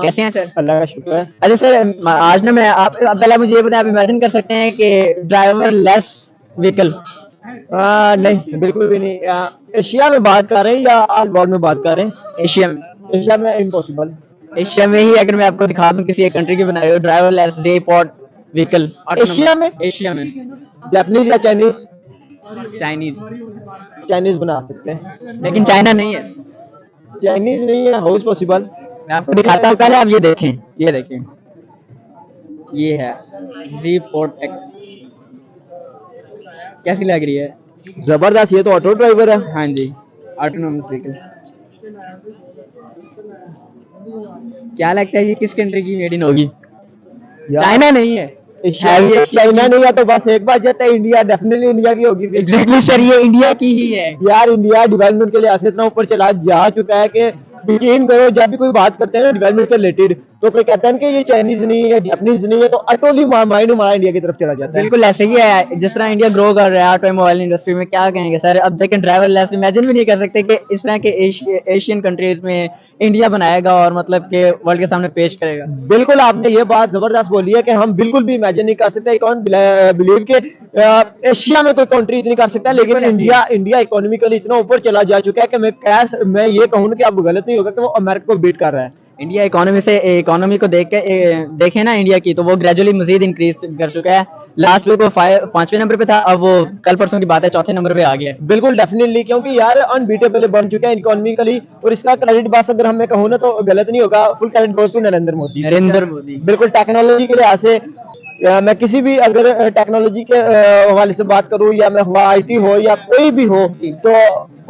कैसे हैं सर? अल्लाह का शुक्र है। अच्छा सर, आज ना मैं आप पहले मुझे ये बताएं, आप इमेजिन कर सकते हैं कि ड्राइवर लेस व्हीकल? नहीं, बिल्कुल भी नहीं। एशिया में बात कर रहे हैं या ऑल वर्ल्ड में बात कर रहे हैं? एशिया में। एशिया में इम्पॉसिबल। एशिया में ही अगर मैं आपको दिखा दूं किसी एक कंट्री की बनाई हो driver less depot vehicle, Asia में एशिया में जापानीज या चाइनीज? चाइनीज। चाइनीज बना सकते हैं। लेकिन चाइना नहीं है। चाइनीज नहीं है, हाउ इज पॉसिबल? मैं आपको दिखाता हूँ, पहले आप ये देखें, ये देखें, ये है डेपोर्ट एक्स। कैसी लग रही है? जबरदस्त, ये तो ऑटो ड्राइवर है। हाँ जी, ऑटोनोमस व्हीकल। क्या लगता है ये किस कंट्री की मेड इन होगी? चाइना नहीं है। चाइना नहीं है तो बस एक बात जाता है, इंडिया, डेफिनेटली इंडिया की होगी। एग्जैक्टली सर, ये इंडिया की ही है। यार इंडिया डेवलपमेंट के लिए ऐसे इतना ऊपर चला जा चुका है कि यकीन करो, जब भी कोई बात करते हैं ना डेवलपमेंट के रिलेटेड, तो कोई कहता है कि ये चाइनीज नहीं है, जापानीज नहीं है, तो अटोली माइंड हमारा इंडिया की तरफ चला जाता है। बिल्कुल ऐसे ही है, जिस तरह इंडिया ग्रो कर रहा है ऑटोमोबाइल इंडस्ट्री में, क्या कहेंगे सर? अब देखें, ड्राइवर लेस इमेजिन भी नहीं कर सकते कि इस तरह के एशियन कंट्रीज में इंडिया बनाएगा और मतलब कि वर्ल्ड के सामने पेश करेगा। बिल्कुल, आपने ये बात जबरदस्त बोली है कि हम बिल्कुल भी इमेजिन नहीं कर सकते। कौन बिलीव के एशिया में कोई कंट्री इतनी कर सकता है, लेकिन इंडिया इकोनॉमिकली इतना ऊपर चला जा चुका है कि मैं ये कहूँ कि अब गलत नहीं होगा कि वो अमेरिका को बीट कर रहा है। इंडिया इकोनॉमी को देखें ना इंडिया की, तो वो ग्रेजुअली मजीद इंक्रीज कर चुका है। लास्ट वीक वो 5वें नंबर पे था, अब वो कल परसों की बात है चौथे नंबर पे आ गया है। बिल्कुल डेफिनेटली, क्योंकि यार अनबीटेबल बन चुका है इकोनॉमिकली, और इसका क्रेडिट बस अगर हमें कहूँ ना तो गलत नहीं होगा, full credit goes to Narendra Modi. बिल्कुल, टेक्नोलॉजी के लिहाज से मैं किसी भी अगर टेक्नोलॉजी के हवाले से बात करूँ, या मैं आईटी हो या कोई भी हो, तो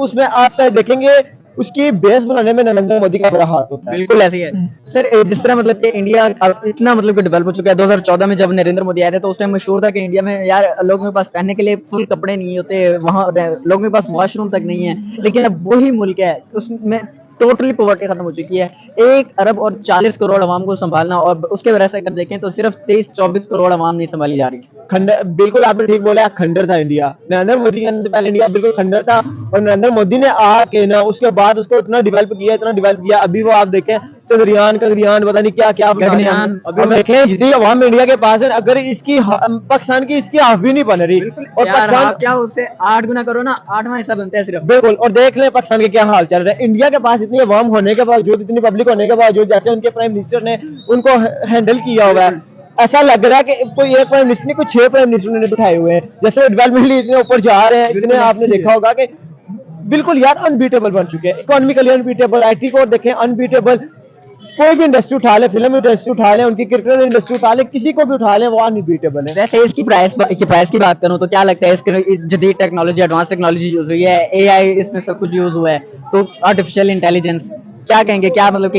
उसमें आप देखेंगे उसकी बेस बनाने में नरेंद्र मोदी का बड़ा हाथ होता है। बिल्कुल ऐसे ही है सर। जिस तरह मतलब कि इंडिया अब इतना मतलब कि डेवलप हो चुका है। 2014 में जब नरेंद्र मोदी आए थे तो उस टाइम मशहूर था कि इंडिया में यार लोगों के पास पहनने के लिए फुल कपड़े नहीं होते, वहाँ लोगों के पास वॉशरूम तक नहीं है। लेकिन अब वही मुल्क है उसमें टोटली पॉवर्टी खत्म हो चुकी है। 1 अरब और 40 करोड़ अवाम को संभालना, और उसके वजह से अगर देखें तो सिर्फ 23-24 करोड़ अवाम नहीं संभाली जा रही। खंडर, बिल्कुल आपने ठीक बोला, खंडर था इंडिया। नरेंद्र मोदी के आने से पहले इंडिया बिल्कुल खंडर था, और नरेंद्र मोदी ने आके ना उसके बाद उसको इतना डेवलप किया। अभी वो आप देखें चंद्रयान पता नहीं क्या क्या अभी देखें, जितनी अवाम इंडिया के पास है, अगर इसकी पाकिस्तान की इसकी हाफ भी नहीं बन रही, और पाकिस्तान क्या उससे 8 गुना करो ना, 8वां हिस्सा बनता है सिर्फ। बिल्कुल, और देख ले पाकिस्तान के क्या हाल चल रहा है। इंडिया के पास इतनी अवाम होने के बावजूद, इतनी पब्लिक होने के बावजूद, जैसे उनके प्राइम मिनिस्टर ने उनको हैंडल किया हुआ है, ऐसा लग रहा है कि कोई एक प्राइम मिनिस्टर नहीं, कुछ 6 प्राइम मिनिस्टर ने बिठाए हुए हैं। जैसे डेवलपमेंट इतने ऊपर जा रहे हैं, इतने आपने देखा होगा कि बिल्कुल यार अनबीटेबल बन चुके हैं, इकोनॉमिकली अनबीटेबल, आईटी को देखें अनबीटेबल। कोई भी इंडस्ट्री उठा ले, फिल्म इंडस्ट्री उठा ले, उनकी क्रिकेट इंडस्ट्री उठा ले, किसी को भी उठा ले, वो अनबीटेबल है। वैसे इसकी प्राइस की बात करूं तो क्या लगता है, इसकी जदीद टेक्नोलॉजी, एडवांस टेक्नोलॉजी यूज हुई है, एआई इसमें सब कुछ यूज हुआ है, तो आर्टिफिशियल इंटेलिजेंस क्या कहेंगे, क्या मतलब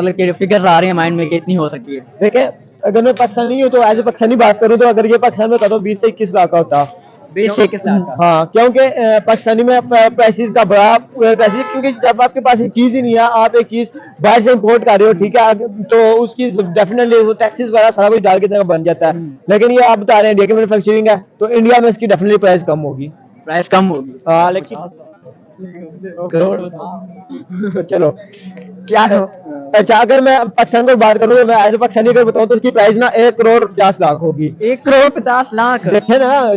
कि फिगर्स आ रहे हैं माइंड में कि इतनी हो सकती है? देखिए, अगर मैं पाकिस्तानी हूँ तो एज ए पाकिस्तानी बात करूँ, तो अगर ये पाकिस्तान में होता तो 20 से 21 लाख का होता। 20 से 21 लाख का? हाँ, क्योंकि पाकिस्तानी में प्राइसेस का बड़ा पैसे, क्योंकि जब आपके पास एक चीज ही नहीं है, आप एक चीज बाहर से इंपोर्ट कर रहे हो, ठीक है, तो उसकी डेफिनेटली वो टैक्सेस वगैरह सारा कुछ डाल के तरह बन जाता है। लेकिन ये आप बता रहे हैं इंडिया की मैन्युफैक्चरिंग है, तो इंडिया में इसकी डेफिनेटली प्राइस कम होगी। हाँ, लेकिन करोड़ चलो क्या है। अच्छा, अगर मैं पाकिस्तान की बात करूँ, मैं एज ए पाकिस्तानी अगर बताऊँ तो उसकी प्राइस ना 1 करोड़ 50 लाख होगी। 1 करोड़ 50 लाख?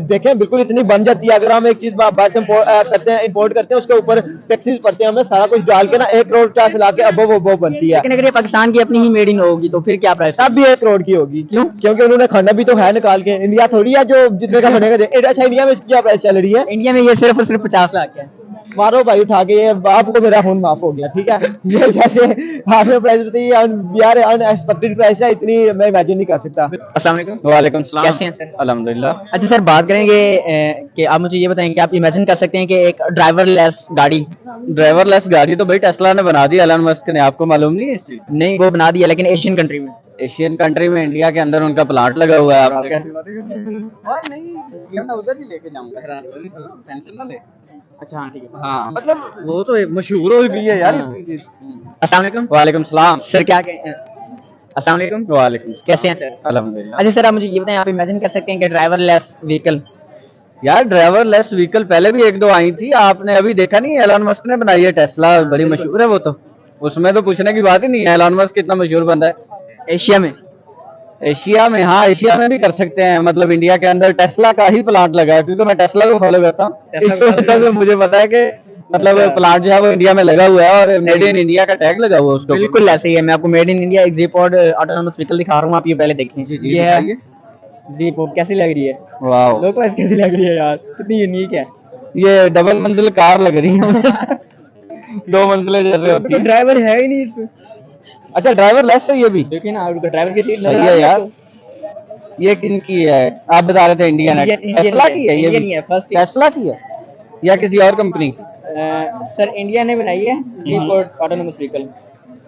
देखें बिल्कुल इतनी बन जाती है। अगर हम एक चीज बाहर से इंपोर्ट करते हैं, उसके ऊपर टैक्सेस पड़ते हैं, हमें सारा कुछ डाल के ना 1 करोड़ 50 लाख के अबव बनती है। लेकिन अगर ये पाकिस्तान की अपनी ही मेड इन होगी तो फिर क्या प्राइस? तब भी 1 करोड़ की होगी। क्यों? क्योंकि उन्होंने खाना भी तो है निकाल के, इंडिया थोड़ी है जो जितने का बनेगा। अच्छा, इंडिया में इसकी क्या प्राइस चल रही है? इंडिया में ये सिर्फ और सिर्फ 50 लाख है। मारो भाई उठा के, आपको मेरा फोन माफ हो गया, ठीक है। ये जैसे आपने प्राइस बताई यार, अनएक्सपेक्टेड प्राइस है, इतनी मैं इमेजिन नहीं कर सकता। अस्सलाम वालेकुम। वालेकुम सलाम। कैसे हैं सर? अल्हम्दुलिल्लाह। अच्छा सर, बात करेंगे कि आप मुझे ये बताएंगे, आप इमेजिन कर सकते हैं कि एक ड्राइवरलेस गाड़ी तो भाई टेस्ला ने बना दी, एलन मस्क ने, आपको मालूम नहीं है इस चीज? नहीं, वो बना दिया, लेकिन एशियन कंट्री में। एशियन कंट्री में इंडिया के अंदर उनका प्लांट लगा हुआ है। आप कैसे उधर ही लेके जाऊंगा, टेंशन ना ले। अच्छा हाँ ठीक है। हाँ, मतलब वो तो मशहूर हो गई है यार। अस्सलाम वालेकुम। वालेकुम सलाम। सर क्या कहें? अस्सलाम वालेकुम। वालेकुम। कैसे हैं सर? अल्हम्दुलिल्लाह। अच्छा सर, आप मुझे ये बताएं, आप इमेजिन कर सकते हैं कि ड्राइवरलेस व्हीकल? यार ड्राइवरलेस व्हीकल पहले भी 1-2 आई थी, आपने अभी देखा नहीं? एलन मस्क ने बनाई है टेस्ला, बड़ी मशहूर है वो तो। उसमें तो पूछने की बात ही नहीं है। एलन मस्क कितना मशहूर बंदा है एशिया में। एशिया में। हाँ, एशिया में भी कर सकते हैं। मतलब इंडिया के अंदर टेस्ला का ही प्लांट लगा है, क्योंकि मैं टेस्ला को फॉलो करता हूँ। इस वजह से मुझे पता है कि मतलब प्लांट जो है वो इंडिया में लगा हुआ है और मेड इन इंडिया का टैग लगा हुआ है उसको। बिल्कुल ऐसे ही है। मैं आपको मेड इन इंडिया एक जीपोड ऑटोनोमस व्हीकल दिखा रहा हूँ, आप ये पहले देखें। ये है जीपोड, कैसी लग रही है? वाह, लोग कैसी लग रही है यार, कितनी यूनिक है। ये डबल मंजिल कार लग रही है। 2 मंजिलें जैसे होती है। ड्राइवर है ही नहीं इसमें। अच्छा, ड्राइवर लेस है ये भी। देखिए ना, ड्राइवर की सीट सही है यार। ये किन की है? आप बता रहे थे इंडियन है। टेस्ला की है ये भी? है फर्स्ट। टेस्ला की है या किसी और कंपनी की? सर इंडिया ने बनाई है जीपोड ऑटोनोमस व्हीकल।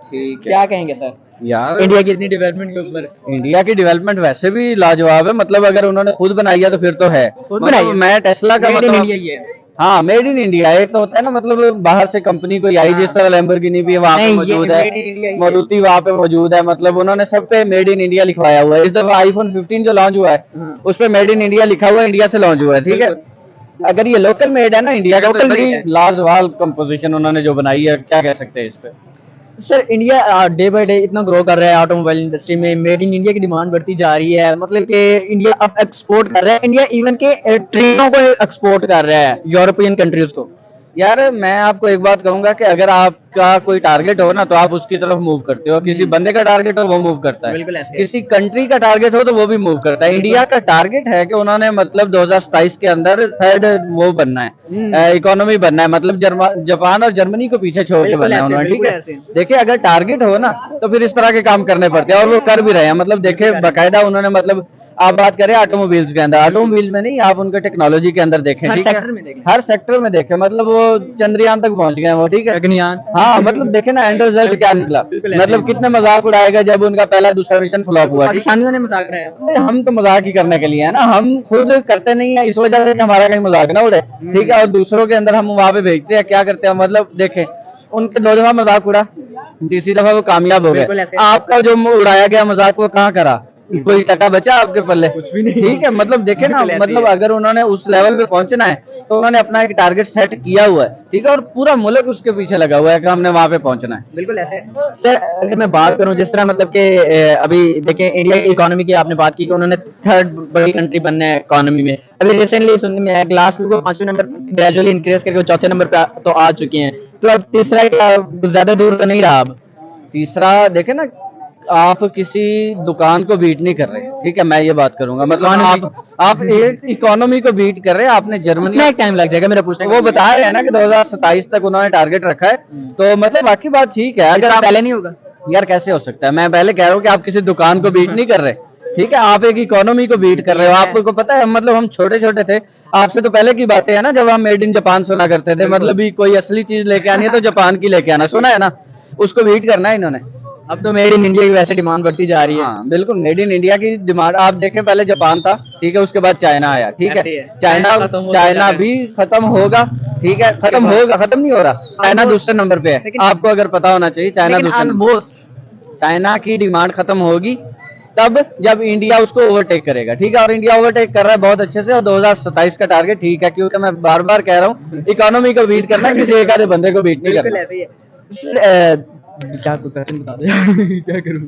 ठीक है क्या कहेंगे सर यार। इंडिया की इतनी डेवलपमेंट के ऊपर? इंडिया की डेवलपमेंट वैसे भी लाजवाब है। मतलब अगर उन्होंने खुद बनाई है तो फिर तो है। खुद मतलब बनाई है? मैं टेस्ला का मेड इन मतलब इंडिया ही है। हाँ, मेड इन इंडिया। एक तो होता है ना, मतलब बाहर से कंपनी कोई आई, जिस तरह लैम्बोर्गिनी भी वहाँ पे नहीं, ये मौजूद made in India ही है, है। मारुति वहाँ पे मौजूद है। मतलब उन्होंने सब पे मेड इन इंडिया लिखवाया हुआ है। इस दफा आईफोन 15 जो लॉन्च हुआ है उस पे मेड इन इंडिया लिखा हुआ है, इंडिया से लॉन्च हुआ है। ठीक है, अगर ये लोकल मेड है ना इंडिया का, तो बड़ी लाजवाब कंपोजिशन उन्होंने जो बनाई है, क्या कह सकते हैं इस पे। Sir India day by day इतना ग्रो कर रहा है ऑटोमोबाइल इंडस्ट्री में, मेड इन इंडिया की डिमांड बढ़ती जा रही है। मतलब कि इंडिया अब एक्सपोर्ट कर रहा है, इंडिया इवन के ट्रेनों को एक्सपोर्ट कर रहा है यूरोपियन कंट्रीज को। यार मैं आपको एक बात कहूंगा कि अगर आपका कोई टारगेट हो ना तो आप उसकी तरफ मूव करते हो। किसी बंदे का टारगेट हो वो मूव करता है, बिल्कुल ऐसे। किसी कंट्री का टारगेट हो तो वो भी मूव करता है। इंडिया का टारगेट है कि उन्होंने मतलब 2027 के अंदर थर्ड वो बनना है, इकोनॉमी बनना है। मतलब जापान और जर्मनी को पीछे छोड़ के बिल्कुल बनना है ऐसे, उन्होंने। ठीक बिल्कुल है, ऐसे। देखिए अगर टारगेट हो ना तो फिर इस तरह के काम करने पड़ते हैं और वो कर भी रहे हैं। मतलब देखिए बाकायदा उन्होंने, मतलब आप बात करें ऑटोमोबाइल्स के अंदर, ऑटोमोबाइल में नहीं, आप उनके टेक्नोलॉजी के अंदर देखें। हर ठीक है, सेक्टर में देखें। हर सेक्टर में देखें। मतलब वो चंद्रयान तक पहुंच गए हैं वो। ठीक है, गगनयान। हाँ, मतलब देखे ना एंड रिजल्ट क्या निकला। मतलब कितने मजाक उड़ाएगा जब उनका पहला दूसरा मिशन फ्लॉप हुआ। ठीक है? पाकिस्तानियों ने मजाक उड़ाया। नहीं, हम तो मजाक ही करने के लिए है ना, हम खुद करते नहीं है इस वजह से कि हमारा कहीं मजाक ना उड़े। ठीक है, और दूसरों के अंदर हम वहां पे भेजते हैं, क्या करते हैं, मतलब देखें उनके 2 दफा मजाक उड़ा, तीसरी दफा वो कामयाब हो बिल्कुल गए। ऐसे। आपका जो उड़ाया गया मजाक वो कहाँ करा? कोई टका बचा आपके पल्ले? कुछ भी नहीं। ठीक है, मतलब देखे ना, बिल्कुल ऐसे ही मतलब है। अगर उन्होंने उस लेवल पे पहुंचना है तो उन्होंने अपना एक टारगेट सेट किया हुआ है। ठीक है, और पूरा मुल्क उसके पीछे लगा हुआ है कि हमने वहां पे पहुंचना है। बिल्कुल ऐसे। सर अगर मैं बात करूं जिस तरह मतलब कि अभी देखें इंडिया की इकोनॉमी की आपने बात की कि उन्होंने थर्ड बड़ी कंट्री बनना है इकोनॉमी में। अभी रिसेंटली सुनने में आया ग्लास को 5वें नंबर ग्रेजुअली इंक्रीज करके वो 4थे नंबर पे तो आ चुके हैं। तो अब तीसरा ज्यादा दूर तो नहीं रहा। अब तीसरा देखे ना, आप किसी दुकान को बीट नहीं कर रहे। ठीक है, मैं ये बात करूंगा, मतलब आप एक इकोनॉमी को बीट कर रहे हैं। आपने जर्मनी, कितना टाइम लग जाएगा मेरा पूछने वो बता रहे हैं ना कि 2027 तक उन्होंने टारगेट रखा है। तो मतलब बाकी बात ठीक है। अगर आप पहले नहीं होगा यार कैसे हो सकता है? मैं पहले कह रहा हूँ कि आप किसी दुकान को बीट नहीं कर रहे। ठीक है, आप एक इकोनॉमी को बीट कर रहे हो। आपको पता है, मतलब हम छोटे छोटे थे, आपसे तो पहले की बातें है ना, जब हम मेड इन जापान सुना करते थे। मतलब भी कोई असली चीज लेके आनी है तो जापान की लेके आना, सुना है ना, उसको बीट करना है इन्होंने। अब तो मेड इन इंडिया की वैसे डिमांड बढ़ती जा रही है। हाँ बिल्कुल, मेड इन इंडिया की डिमांड आप देखें, पहले जापान था, ठीक है, उसके बाद चाइना आया। ठीक ऐसे ही है, है। चाइना चाइना भी खत्म होगा। ठीक है, खत्म होगा, खत्म नहीं हो रहा। चाइना दूसरे नंबर पे है, आपको अगर पता होना चाहिए। चाइना दूसरे नंबर, चाइना की डिमांड खत्म होगी तब जब इंडिया उसको ओवरटेक करेगा। ठीक है, और इंडिया ओवरटेक कर रहा है बहुत अच्छे से। और 2027 का टारगेट ठीक है, क्योंकि मैं बार बार कह रहा हूँ इकोनॉमी को बीट करना, किसी एक आधे बंदे को बीट नहीं करना। ऐसे ही है। सर क्या कोई क्वेश्चन बता दे क्या करूं।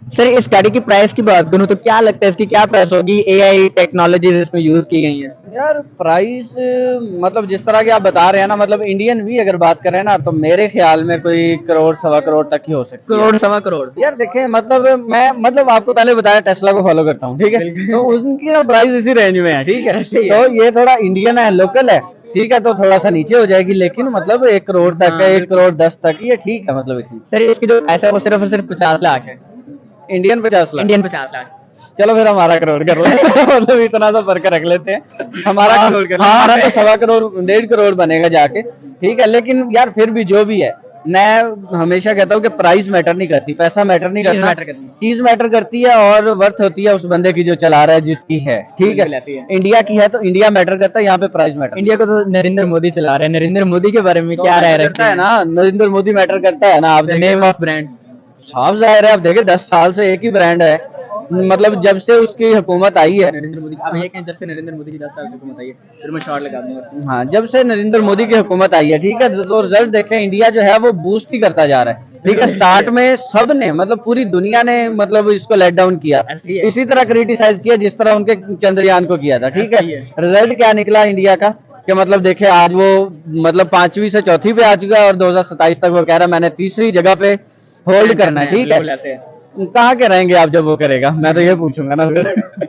सर इस गाड़ी की प्राइस की बात करूं तो क्या लगता है इसकी क्या प्राइस होगी? एआई टेक्नोलॉजीज इसमें यूज की गई हैं। यार प्राइस, मतलब जिस तरह की आप बता रहे हैं ना, मतलब इंडियन भी अगर बात करें ना तो मेरे ख्याल में कोई करोड़ सवा करोड़ तक ही हो सकती है। करोड़ सवा करोड़। यार देखें, मतलब मैं, मतलब आपको पहले बताया टेस्ला को फॉलो करता हूँ। ठीक है, तो उनकी ना प्राइस इसी रेंज में है। ठीक है, तो ये थोड़ा इंडियन है, लोकल है। ठीक है, तो थोड़ा सा नीचे हो जाएगी, लेकिन मतलब 1 करोड़ तक है, 1 करोड़ 10 तक, ये ठीक है। मतलब इतनी सर इसकी जो प्राइस है वो सिर्फ और सिर्फ 50 लाख है। इंडियन 50 लाख। इंडियन 50 लाख। चलो फिर हमारा करोड़ कर ले। मतलब इतना सा फर्क रख लेते हैं, हमारा करोड़ कर ले। हमारा तो 1.25 करोड़ 1.5 करोड़ बनेगा जाके। ठीक है, लेकिन यार फिर भी जो भी है, मैं हमेशा कहता हूँ कि प्राइस मैटर नहीं करती, पैसा मैटर नहीं करता, चीज मैटर करती है और वर्थ होती है उस बंदे की जो चला रहा है, जिसकी है। ठीक है, इंडिया की है तो इंडिया मैटर करता है, यहाँ पे प्राइस मैटर। इंडिया को तो नरेंद्र मोदी चला रहे हैं। नरेंद्र मोदी के बारे में क्या राय रखते है ना? नरेंद्र मोदी मैटर करता है ना। आप नेम ऑफ ब्रांड। साफ जाहिर है, आप देखें 10 साल से एक ही ब्रांड है। मतलब जब से उसकी हुकूमत आई है, नरेंद्र मोदी अब ये कहें जब से नरेंद्र मोदी की 10 साल की हुकूमत आई है, फिर मैं शॉर्ट लगा दूंगा। हाँ जब से नरेंद्र मोदी की हुकूमत आई है, ठीक है, तो रिजल्ट देखें, इंडिया जो है वो बूस्ट ही करता जा रहा है। ठीक है, स्टार्ट में सब ने मतलब पूरी दुनिया ने मतलब इसको लेट डाउन किया, ऐसे ही है। इसी तरह क्रिटिसाइज किया जिस तरह उनके चंद्रयान को किया था। ठीक ऐसे ही है, रिजल्ट क्या निकला इंडिया का कि मतलब देखे आज वो मतलब 5वीं से चौथी पे आ चुका है और 2027 तक वो कह रहा है मैंने तीसरी जगह पे होल्ड करना है। ठीक बिल्कुल है, ऐसे है। कहाँ के रहेंगे आप जब वो करेगा, मैं तो ये पूछूंगा ना फिर।